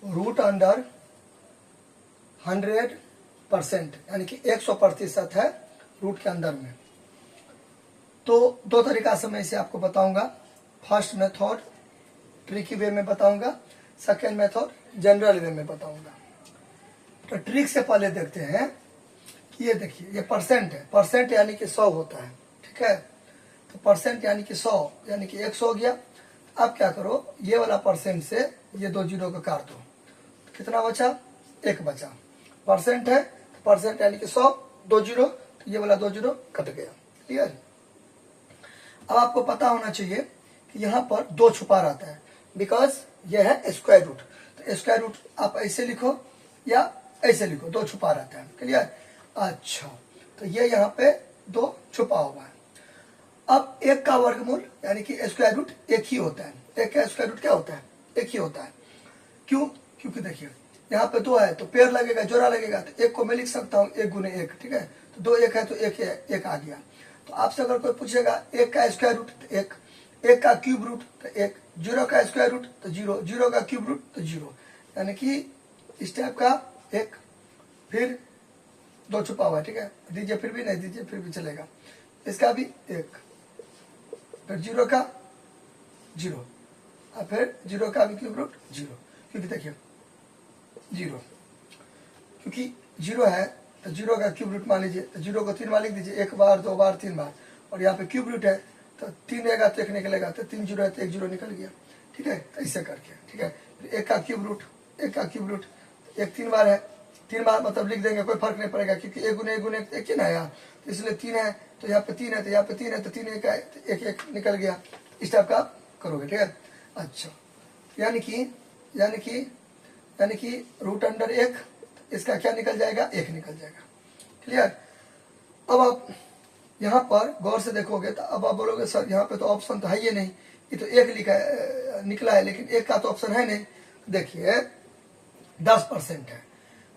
Root under 100%, यानी कि 100% है रूट के अंदर में। तो दो तरीका से मैं इसे आपको बताऊंगा। फर्स्ट मेथड ट्रिकी वे में बताऊंगा, सेकेंड मेथड जनरल वे में बताऊंगा। तो ट्रिक से पहले देखते हैं कि ये देखिए, ये परसेंट है, परसेंट यानी कि 100 होता है, ठीक है। तो परसेंट यानी कि 100, यानी कि 100 हो गया। अब क्या करो, ये वाला परसेंट से ये 2 जीरो को काट दो, तो कितना बचा, 1 बचा। परसेंट है तो परसेंट यानी कि 100, 2 जीरो, तो ये वाला 2 जीरो कट गया। क्लियर। अब आपको पता होना चाहिए कि यहाँ पर 2 छुपा रहता है, बिकॉज ये है स्क्वायर रूट। तो स्क्वायर रूट आप ऐसे लिखो या ऐसे लिखो, 2 छुपा रहता है। क्लियर। अच्छा, तो ये यहाँ पे 2 छुपा हुआ है। अब 1 का वर्गमूल यानी कि स्क्वायर रूट 1 ही होता है। 1 का स्क्वायर रूट क्या होता है, 1 ही होता है। क्यों, क्योंकि देखिए यहाँ पे 2 है तो पेड़ लगेगा, जोड़ा लगेगा, तो 1 को मैं लिख सकता हूँ 1 गुने 1, ठीक है। तो 2 1 है तो 1 आ गया। तो आपसे अगर कोई पूछेगा 1 का स्क्वायर रूट तो 1, 1 का क्यूब रूट तो 1, 0 का स्क्वायर रूट तो 0, 0 का क्यूब रूट तो 0, यानी कि इस टाइप का 1, फिर 2 छुपा हुआ है, ठीक है। दीजिए फिर भी, नहीं दीजिए फिर भी चलेगा। इसका भी 1, फिर 0 का 0, और फिर 0 का भी क्यूब रूट 0, क्योंकि देखिए 0, क्योंकि 0 है तो 0 का क्यूब रूट मान लीजिए, तो 0 को 3 बार लिख दीजिए, 1 बार 2 बार 3 बार, और यहाँ पे क्यूब रूट है तो 3 रहेगा तो 1 निकलेगा, तो 3 जीरो है तो 1 जीरो निकल गया, ठीक है। तो ऐसे करके, ठीक है। फिर 1 का क्यूब रूट, 1 का क्यूब रूट, 1 3 बार है, 3 बार मतलब लिख देंगे, कोई फर्क नहीं पड़ेगा, क्योंकि 1 गुने 1 गुने 1 ही ना है यहाँ, तो इसलिए 3 है तो यहाँ पे 3 है, तो यहाँ पे 3 है तो 3 1 है तो 1 1 निकल गया। इस टाइप का आप करोगे, ठीक है। अच्छा, यानी कि रूट अंडर 1, इसका क्या निकल जाएगा, 1 निकल जाएगा। क्लियर। अब आप यहाँ पर गौर से देखोगे तो अब आप बोलोगे सर यहाँ पे तो ऑप्शन तो है ही नहीं, ये तो 1 लिखा है, निकला है, लेकिन 1 का तो ऑप्शन है नहीं। देखिए 10% है,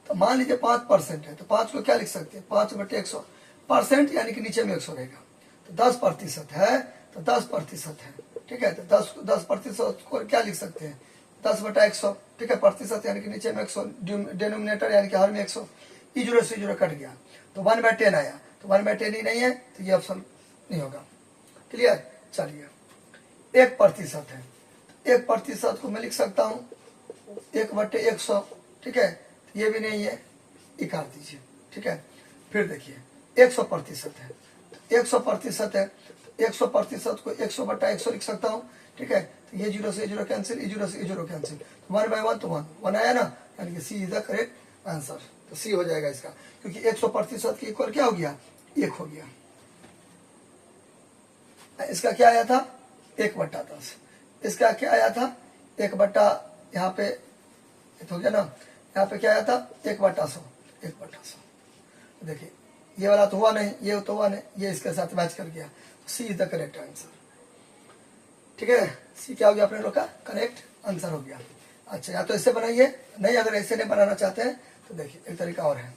तो मान लीजिए 5% है, तो 5 को क्या लिख सकते हैं, 5/100, परसेंट यानी कि नीचे में 100 रहेगा। तो 10% है तो 10% है, ठीक है। तो 10% को क्या लिख सकते हैं, 10/100, ठीक है। प्रतिशत यानी कि नीचे में 100, डिनोमिनेटर यानी कि हर में 100, जीरो से जीरो कट गया तो 1/10 आया, तो 1/10 ही नहीं है तो ये ऑप्शन नहीं होगा। क्लियर। चलिए 1% है, 1% को मैं लिख सकता हूँ 1/100, ठीक है। ये भी नहीं है, ये काट दीजिए, ठीक है। फिर देखिए 100% है, 100% है, 100% को 100/100 लिख सकता हूँ, ठीक है। तो ये 0 से 0 कैंसिल, ये 0 से 0 कैंसिल, 1/1 तो 1 आया ना, यानी कि सी इज द करेक्ट आंसर। तो सी हो जाएगा इसका, क्योंकि 100% के इक्वल क्या हो गया, 1 हो गया। इसका क्या आया था, 1/10। इसका क्या आया था, 1/, यहाँ पे हो गया ना, यहाँ पे क्या आया था 1/100, 1/100। देखिए ये वाला तो हुआ नहीं, ये तो हुआ नहीं, ये इसके साथ मैच कर गया, सी इज द करेक्ट आंसर, ठीक है। सी क्या हो गया अपने लोग का करेक्ट आंसर हो गया। अच्छा, या तो ऐसे बनाइए, नहीं अगर ऐसे नहीं बनाना चाहते हैं तो देखिए एक तरीका और है,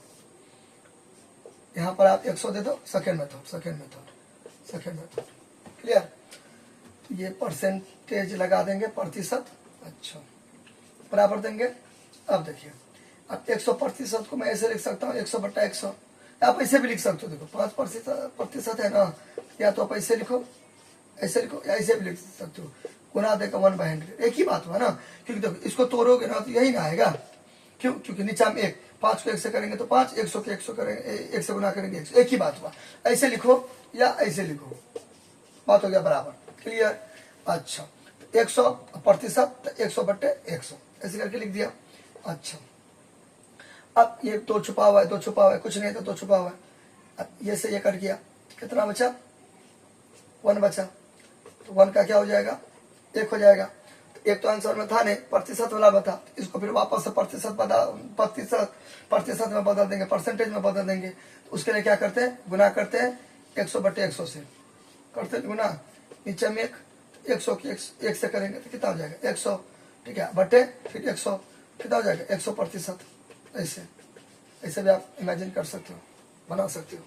यहाँ पर आप 100 दे दो, सेकेंड मेथड। क्लियर। तो ये परसेंटेज लगा देंगे, प्रतिशत, अच्छा बराबर देंगे। अब देखिए अब 100% को मैं ऐसे लिख सकता हूँ 100/100, आप ऐसे भी लिख सकते हो, देखो 5% है ना, या तो आप ऐसे लिखो या ऐसे भी लिख सकते हो, गुना देकर 1/100, एक ही बात हुआ ना, क्योंकि देखो इसको तोड़ोगे ना तो यही ना आएगा। क्यों, क्योंकि नीचा में 1, 5 को 1 से करेंगे तो 5, 100 को 100 करेंगे, 1 से गुना करेंगे 100, एक ही बात हुआ। ऐसे लिखो या ऐसे लिखो, बात हो गया बराबर। क्लियर। अच्छा 100% 100/100 ऐसे करके लिख दिया। अच्छा, अब ये 2 छुपा हुआ है, 2 छुपा हुआ है, कुछ नहीं तो 2 छुपा हुआ है। अब ये से ये कट गया, कितना बचा, 1 बचा, तो 1 का क्या हो जाएगा, 1 हो जाएगा। तो एक तो आंसर में था नहीं, प्रतिशत वाला बता, इसको फिर वापस से प्रतिशत में बदल देंगे, परसेंटेज में बदल देंगे। तो उसके लिए क्या करते हैं, गुना करते हैं 100/100 से, करते हैं गुना, नीचे में 100 की 1 से करेंगे तो कितना हो जाएगा 100, ठीक है, बटे फिर 100, कितना हो जाएगा 100%। ऐसे भी आप इमेजिन कर सकते हो, बना सकते हो।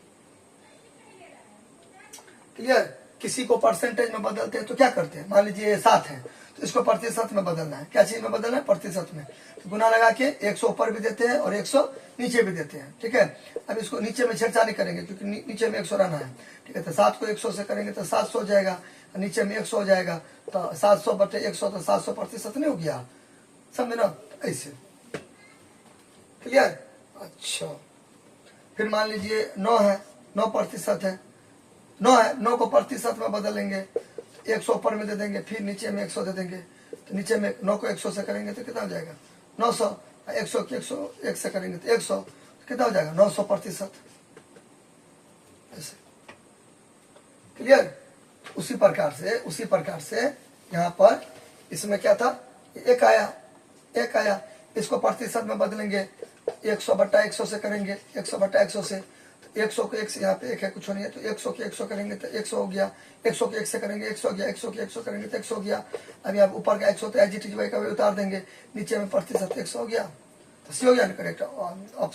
क्लियर। किसी को परसेंटेज में बदलते हैं तो क्या करते हैं, मान लीजिए 7 है तो इसको प्रतिशत में बदलना है। क्या चीज में बदलना है? प्रतिशत में। तो गुना लगा के 100 ऊपर भी देते हैं और 100 नीचे भी देते हैं। ठीक है, अब इसको नीचे में छेड़छाड़ करेंगे क्योंकि नीचे में 100 रहना है। ठीक है, तो 7 को 100 से करेंगे तो 700 हो जाएगा, नीचे में 100 हो जाएगा, तो 700 बटे 100 तो 700 प्रतिशत नहीं हो गया, समझे ना? ऐसे क्लियर? अच्छा, फिर मान लीजिए 9 है, 9 प्रतिशत है, 9 है, 9 को प्रतिशत में बदलेंगे, 100 ऊपर में दे देंगे, फिर नीचे में 100 दे देंगे, तो नीचे में 9 को 100 से करेंगे तो कितना हो जाएगा? 900। 100 की 101 से करेंगे तो 100, तो कितना हो जाएगा? 900 प्रतिशत। ऐसे क्लियर? उसी प्रकार से यहाँ पर इसमें क्या था? एक आया, इसको प्रतिशत में बदलेंगे, 100 बट्टा 100 से करेंगे, 100 बट्टा 100 से, तो 100 को 1 से, यहाँ पे 1 है कुछ नहीं है, तो 100 के 100 करेंगे तो 100 हो गया, 100 के 1 से करेंगे 100 हो गया, 100 के 100 करेंगे तो 100 हो गया। अब यहाँ ऊपर का 100 तो एजिटिव का उतार देंगे, नीचे में प्रतिशत 100 हो गया, तो सी हो गया ना करेक्ट ऑप्शन।